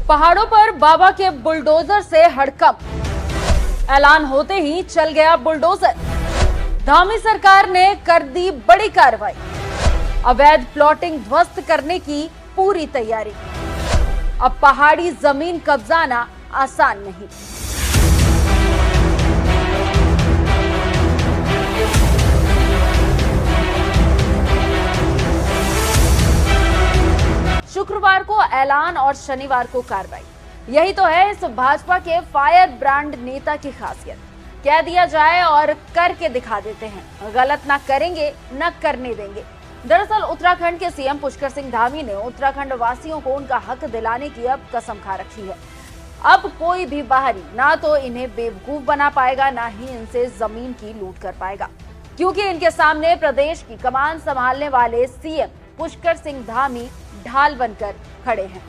पहाड़ों पर बाबा के बुलडोजर से हड़कंप। ऐलान होते ही चल गया बुलडोजर। धामी सरकार ने कर दी बड़ी कार्रवाई। अवैध प्लॉटिंग ध्वस्त करने की पूरी तैयारी। अब पहाड़ी जमीन कब्जाना आसान नहीं। शुक्रवार को ऐलान और शनिवार को कार्रवाई। यही तो है इस भाजपा के फायर ब्रांड नेता की खासियत। कह दिया जाए और करके दिखा देते हैं। गलत ना करेंगे न करने देंगे। दरअसल उत्तराखंड के सीएम पुष्कर सिंह धामी ने उत्तराखंड वासियों को उनका हक दिलाने की अब कसम खा रखी है। अब कोई भी बाहरी ना तो इन्हें बेवकूफ बना पाएगा, ना ही इनसे जमीन की लूट कर पाएगा, क्योंकि इनके सामने प्रदेश की कमान संभालने वाले सीएम पुष्कर सिंह धामी ढाल बनकर खड़े हैं।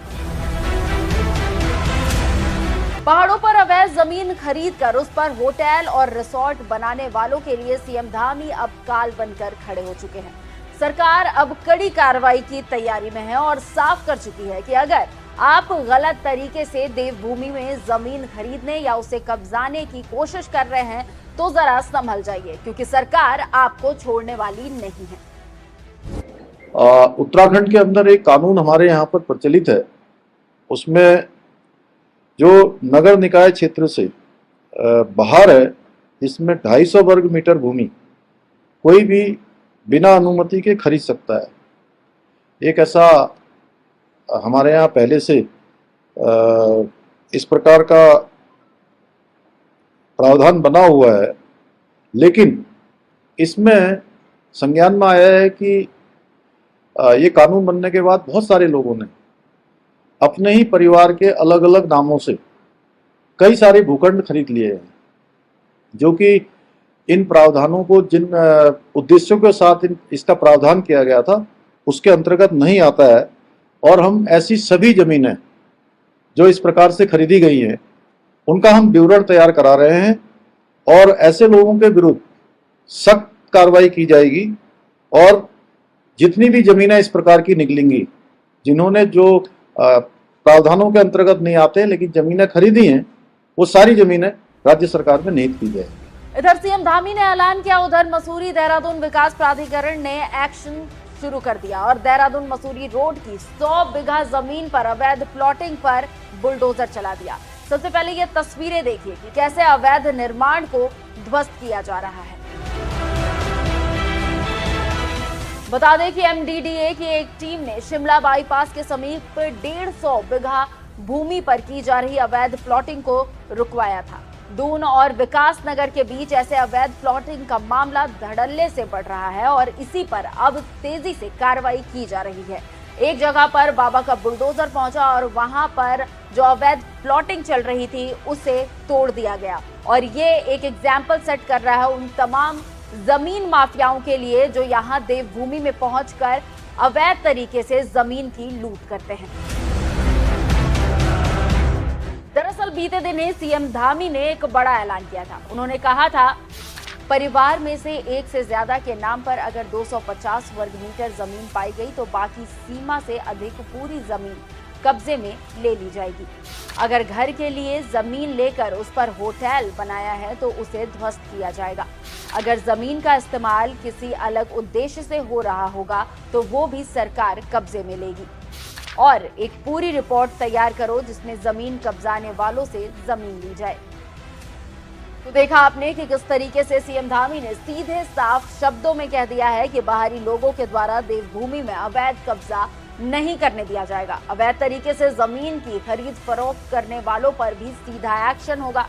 पहाड़ों पर अवैध जमीन खरीदकर उस पर होटल और रिसोर्ट बनाने वालों के लिए सीएम धामी अब काल बनकर खड़े हो चुके हैं। सरकार अब कड़ी कार्रवाई की तैयारी में है और साफ कर चुकी है कि अगर आप गलत तरीके से देवभूमि में जमीन खरीदने या उसे कब्जाने की कोशिश कर रहे हैं तो जरा संभल जाइए, क्योंकि सरकार आपको छोड़ने वाली नहीं है। उत्तराखंड के अंदर एक कानून हमारे यहाँ पर प्रचलित है। उसमें जो नगर निकाय क्षेत्र से बाहर है, इसमें 250 वर्ग मीटर भूमि कोई भी बिना अनुमति के खरीद सकता है। एक ऐसा हमारे यहाँ पहले से इस प्रकार का प्रावधान बना हुआ है, लेकिन इसमें संज्ञान में आया है कि ये कानून बनने के बाद बहुत सारे लोगों ने अपने ही परिवार के अलग अलग नामों से कई सारे भूखंड खरीद लिए हैं, जो कि इन प्रावधानों को जिन उद्देश्यों के साथ इसका प्रावधान किया गया था उसके अंतर्गत नहीं आता है। और हम ऐसी सभी जमीनें जो इस प्रकार से खरीदी गई हैं उनका हम विवरण तैयार करा रहे हैं और ऐसे लोगों के विरुद्ध सख्त कार्रवाई की जाएगी। और जितनी भी जमीनें इस प्रकार की निकलेंगी, जिन्होंने जो प्रावधानों के अंतर्गत नहीं आते लेकिन जमीनें खरीदी हैं, वो सारी जमीनें राज्य सरकार में निहित की जाएगी। इधर सीएम धामी ने ऐलान किया, उधर मसूरी देहरादून विकास प्राधिकरण ने एक्शन शुरू कर दिया और देहरादून मसूरी रोड की 100 बीघा जमीन पर अवैध प्लॉटिंग पर बुलडोजर चला दिया। सबसे पहले ये तस्वीरें देखिए कि कैसे अवैध निर्माण को ध्वस्त किया जा रहा है। बता दें कि एमडीडीए की एक टीम ने शिमला बाईपास के समीप 150 बीघा भूमि पर की जा रही अवैध प्लॉटिंग को रुकवाया था। दून और विकास नगर के बीच ऐसे अवैध प्लॉटिंग का मामला धड़ल्ले से बढ़ रहा है और इसी पर अब तेजी से कार्रवाई की जा रही है। एक जगह पर बाबा का बुलडोजर पहुंचा और वहां पर जो अवैध प्लॉटिंग चल रही थी उसे तोड़ दिया गया। और ये एक एग्जाम्पल सेट कर रहा है उन तमाम जमीन माफियाओं के लिए जो यहाँ देवभूमि में पहुंचकर अवैध तरीके से जमीन की लूट करते हैं। दरअसल बीते दिन ही सीएम धामी ने एक बड़ा ऐलान किया था। उन्होंने कहा था, परिवार में से एक से ज्यादा के नाम पर अगर 250 वर्ग मीटर जमीन पाई गई तो बाकी सीमा से अधिक पूरी जमीन कब्जे में ले ली जाएगी। अगर घर के लिए जमीन लेकर उस पर होटल बनाया है तो उसे ध्वस्त किया जाएगा। अगर जमीन का इस्तेमाल किसी अलग उद्देश्य से हो रहा होगा तो वो भी सरकार कब्जे में लेगी। और एक पूरी रिपोर्ट तैयार करो जिसमें जमीन कब्जाने वालों से जमीन ली जाए। तो देखा आपने कि किस तरीके से सीएम धामी ने सीधे साफ शब्दों में कह दिया है कि बाहरी लोगों के द्वारा देवभूमि में अवैध कब्जा नहीं करने दिया जाएगा। अवैध तरीके से जमीन की खरीद फरोख्त करने वालों पर भी सीधा एक्शन होगा।